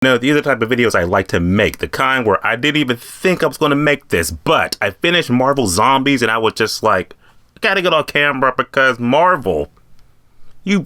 No, these are the type of videos I like to make. The kind where I didn't even think I was going to make this, but I finished Marvel Zombies and I was just like, I gotta get on camera because Marvel, you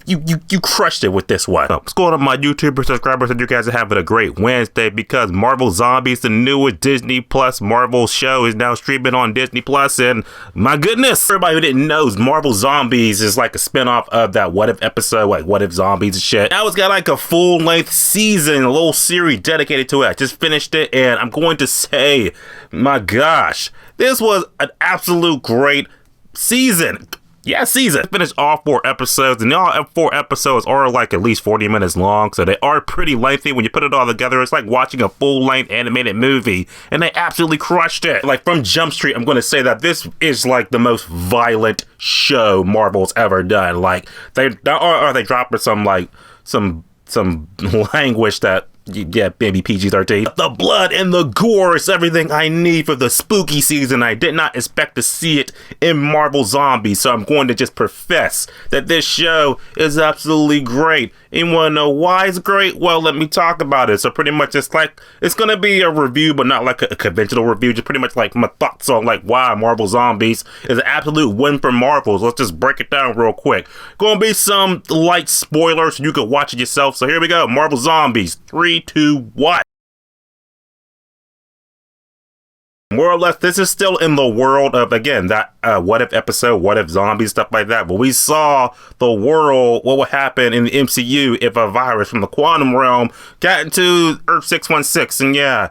crushed it with this one. What's going on, my YouTuber subscribers? And you guys are having a great Wednesday because Marvel Zombies, the newest Disney Plus Marvel show, is now streaming on Disney Plus. And my goodness, everybody who didn't know, Marvel Zombies is like a spinoff of that What If episode, like What If Zombies and shit. Now it's got like a full-length season, a little series dedicated to it. I just finished it, and I'm going to say, my gosh, this was an absolute great season. Yeah, season. I finished all 4 episodes, and all 4 episodes are like at least 40 minutes long, so they are pretty lengthy. When you put it all together, it's like watching a full-length animated movie, and they absolutely crushed it. Like, from Jump Street, I'm going to say that this is like the most violent show Marvel's ever done. Like, they dropping some like some language that, yeah, maybe PG-13. The blood and the gore is everything I need for the spooky season. I did not expect to see it in Marvel Zombies, so I'm going to just profess that this show is absolutely great. And you want to know why it's great? Well, let me talk about it. So pretty much it's going to be a review, but not like a conventional review. Just pretty much like my thoughts on like why Marvel Zombies is an absolute win for Marvel. So let's just break it down real quick. Going to be some light spoilers so you can watch it yourself. So here we go. Marvel Zombies. 3, 2, 1. More or less, this is still in the world of, again, that What If episode, What If Zombies, stuff like that. But we saw the world, what would happen in the MCU if a virus from the quantum realm got into Earth 616, and yeah,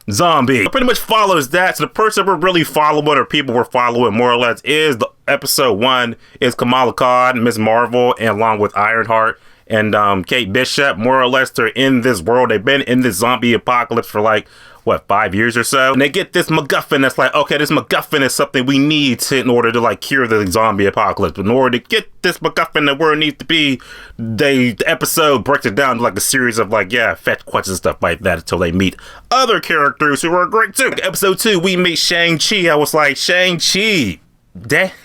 zombie. It pretty much follows that. So the person we're really following, or people we're following more or less, is the episode 1 is Kamala Khan, Ms. Marvel, and along with Ironheart and Kate Bishop. More or less, they're in this world. They've been in this zombie apocalypse for like, what, 5 years or so? And they get this MacGuffin that's like, okay, this MacGuffin is something we need in order to like cure the zombie apocalypse. But in order to get this MacGuffin to where it needs to be, the episode breaks it down to like a series of like, yeah, fetch quests and stuff like that until they meet other characters who are great too. Like episode 2, we meet Shang-Chi. I was like, Shang-Chi.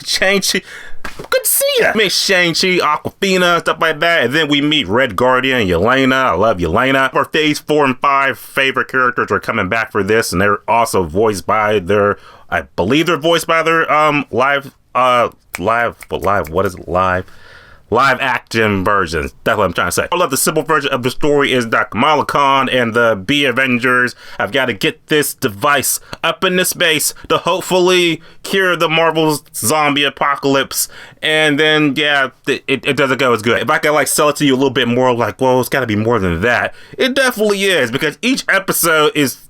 Shang-Chi. Good to see ya. We meet Shang-Chi, Aquafina, stuff like that. And then we meet Red Guardian, Yelena. I love Yelena. Our phase 4 and 5 favorite characters are coming back for this, and they're also voiced by their, I believe they're voiced by their live action versions. That's what I'm trying to say. I love the simple version of the story is that Kamala Khan and the B Avengers have got to get this device up into space to hopefully cure the Marvel's zombie apocalypse. And then, yeah, it doesn't go as good. If I could like sell it to you a little bit more, like, well, it's got to be more than that. It definitely is, because each episode is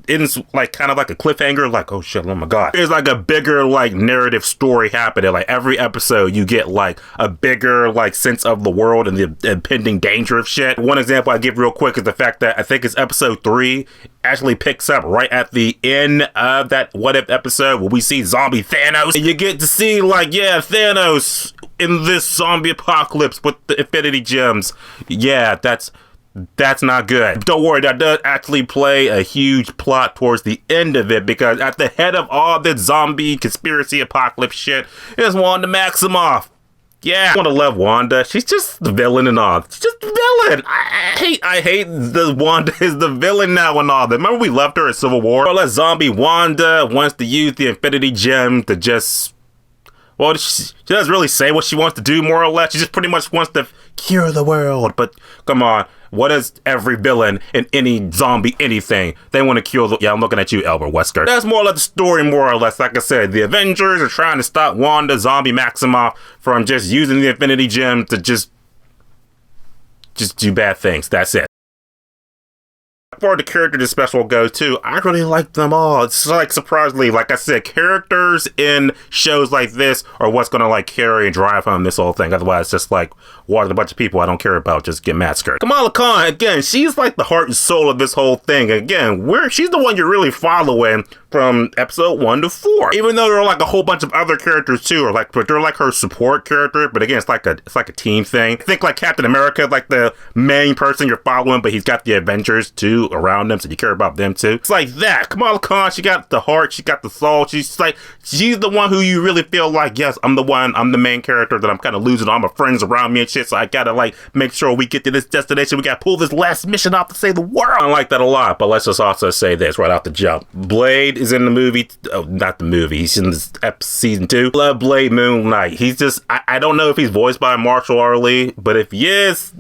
like kind of like a cliffhanger, like, oh shit, oh my god. There's like a bigger like narrative story happening. Like every episode you get like a bigger like sense of the world and the impending danger of shit. One example I give real quick is the fact that I think it's episode 3 actually picks up right at the end of that What If episode where we see zombie Thanos, and you get to see like, yeah, Thanos in this zombie apocalypse with the Infinity Gems. Yeah, that's not good. Don't worry, that does actually play a huge plot towards the end of it, because at the head of all this zombie conspiracy apocalypse shit is Wanda Maximoff. Yeah, I want to love Wanda. She's just the villain and all. She's just the villain. I hate the Wanda is the villain now and all that. Remember we loved her at Civil War? Well, that zombie Wanda wants to use the Infinity Gem to just, well, she doesn't really say what she wants to do, more or less. She just pretty much wants to cure the world. But come on, what is every villain in any zombie anything? They want to kill the, yeah, I'm looking at you, Albert Wesker. That's more or less the story, more or less. Like I said, the Avengers are trying to stop Wanda, zombie Maximoff, from just using the Infinity Gem to just do bad things. That's it. As far as the character this special goes too, I really like them all. It's like, surprisingly, like I said, characters in shows like this are what's gonna like carry and drive home this whole thing. Otherwise, it's just like watching a bunch of people I don't care about just get massacred. Kamala Khan, again, she's like the heart and soul of this whole thing. Again, she's the one you're really following from episode 1 to 4. Even though there are like a whole bunch of other characters too, or like, but they're like her support character. But again, it's like a team thing. I think like Captain America, like the main person you're following, but he's got the Avengers too around them, so you care about them too. It's like that. Kamala Khan, she got the heart, she got the soul. She's the one who you really feel like, yes, I'm the main character that I'm kind of losing all my friends around me and shit. shit, so I gotta like make sure we get to this destination. We gotta pull this last mission off to save the world. I like that a lot, but let's just also say this right off the jump. Blade is in the movie. Oh, not the movie. He's in this season 2. Love Blade Moon Knight. He's just, I don't know if he's voiced by Marshall Ali, but if he is,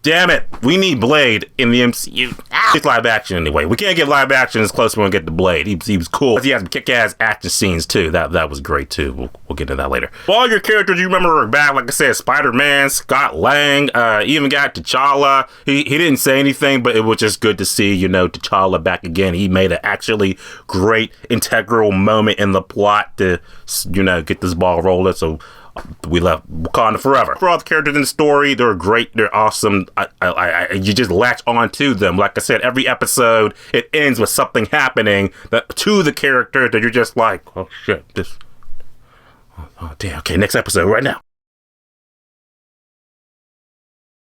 damn it, we need Blade in the MCU. It's live action anyway. We can't get live action as close as we want to get to Blade. He was cool. He has kick-ass action scenes too. That was great too. We'll get into that later. All your characters you remember are back. Like I said, Spider-Man, Scott Lang, even got T'Challa. He didn't say anything, but it was just good to see, you know, T'Challa back again. He made an actually great integral moment in the plot to, you know, get this ball rolling. So we left Wakanda forever. For all the characters in the story, they're great, they're awesome. You just latch on to them. Like I said, every episode, it ends with something happening to the character that you're just like, oh shit, this, oh damn, okay, next episode right now.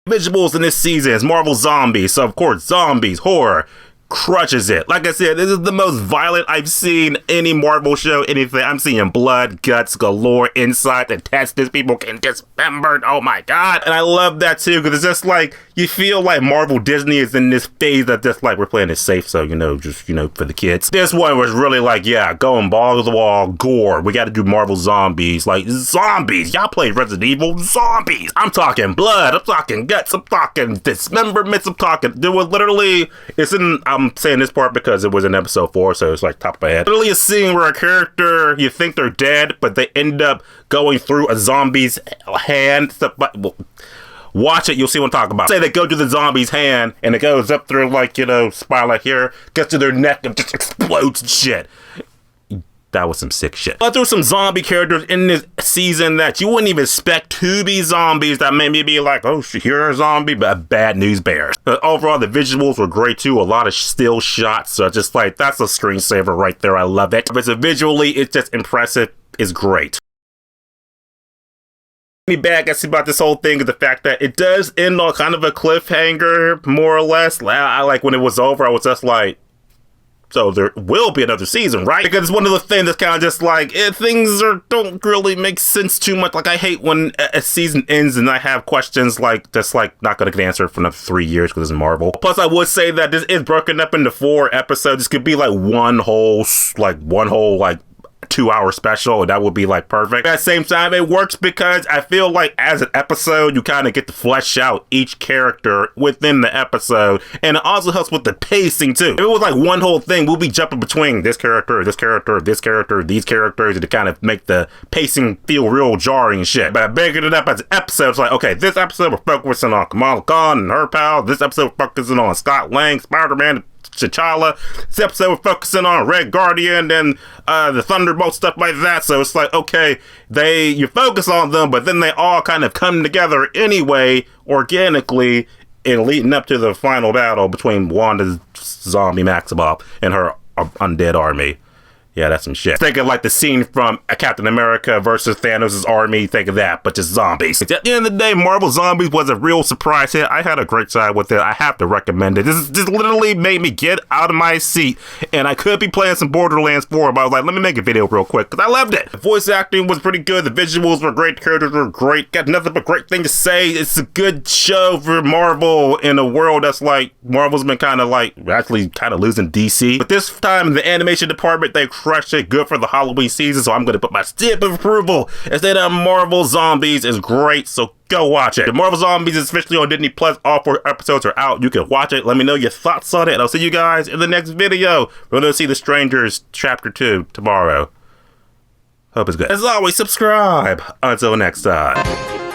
Visuals in this season is Marvel Zombies, so of course, zombies, horror, crushes it. Like I said, this is the most violent I've seen any Marvel show, anything. I'm seeing blood, guts galore, inside, the intestines, people getting dismembered. Oh my god. And I love that too, because it's just like, you feel like Marvel Disney is in this phase that just like, we're playing it safe, so, you know, just, you know, for the kids. This one was really like, yeah, going balls to the wall, gore. We got to do Marvel Zombies. Like, zombies. Y'all played Resident Evil. Zombies. I'm talking blood. I'm talking guts. I'm talking dismemberments. I'm talking, there was literally, it's in, I'm saying this part because it was in episode 4, so it's like top of my head. Literally a scene where a character, you think they're dead, but they end up going through a zombie's hand. Watch it, you'll see what I'm talking about. Say they go to the zombie's hand, and it goes up through, like, you know, spine like here, gets to their neck, and just explodes and shit. That was some sick shit. But there were some zombie characters in this season that you wouldn't even expect to be zombies that made me be like, oh, you're a zombie, but bad news bears. But overall, the visuals were great too. A lot of still shots. So just like, that's a screensaver right there. I love it. But visually, it's just impressive. It's great. Me bad, I see about this whole thing is the fact that it does end on kind of a cliffhanger, more or less. I like when it was over, I was just like, so there will be another season, right? Because it's one of the things that's kind of just like, things don't really make sense too much. Like, I hate when a season ends and I have questions like, just like, not gonna get answered for another 3 years because it's Marvel. Plus, I would say that this is broken up into 4 episodes. This could be like one whole 2-hour special, and that would be like perfect. At the same time, it works because I feel like as an episode, you kind of get to flesh out each character within the episode, and it also helps with the pacing too. If it was like one whole thing, we'll be jumping between this character, this character, this character, these characters, and to kind of make the pacing feel real jarring and shit. But breaking it up as episodes, like, okay, this episode we're focusing on Kamala Khan and her pal. This episode we're focusing on Scott Lang, Spider-Man, T'Challa. This episode we're focusing on Red Guardian and the Thunderbolt, stuff like that. So it's like, okay, you focus on them, but then they all kind of come together anyway, organically, and leading up to the final battle between Wanda's zombie Maximoff and her undead army. Yeah, that's some shit. Think of like the scene from Captain America versus Thanos' army. Think of that, but just zombies. At the end of the day, Marvel Zombies was a real surprise hit. I had a great time with it. I have to recommend it. This literally made me get out of my seat, and I could be playing some Borderlands 4, but I was like, let me make a video real quick, because I loved it. The voice acting was pretty good. The visuals were great. The characters were great. Got nothing but great thing to say. It's a good show for Marvel in a world that's like, Marvel's been kind of like, actually kind of losing DC. But this time, the animation department, they crushed it. Good for the Halloween season, so I'm going to put my stamp of approval and say that Marvel Zombies is great, so go watch it. The Marvel Zombies is officially on Disney Plus. All 4 episodes are out. You can watch it. Let me know your thoughts on it, and I'll see you guys in the next video. We're going to see The Strangers Chapter 2 tomorrow. Hope it's good. As always, subscribe. Until next time.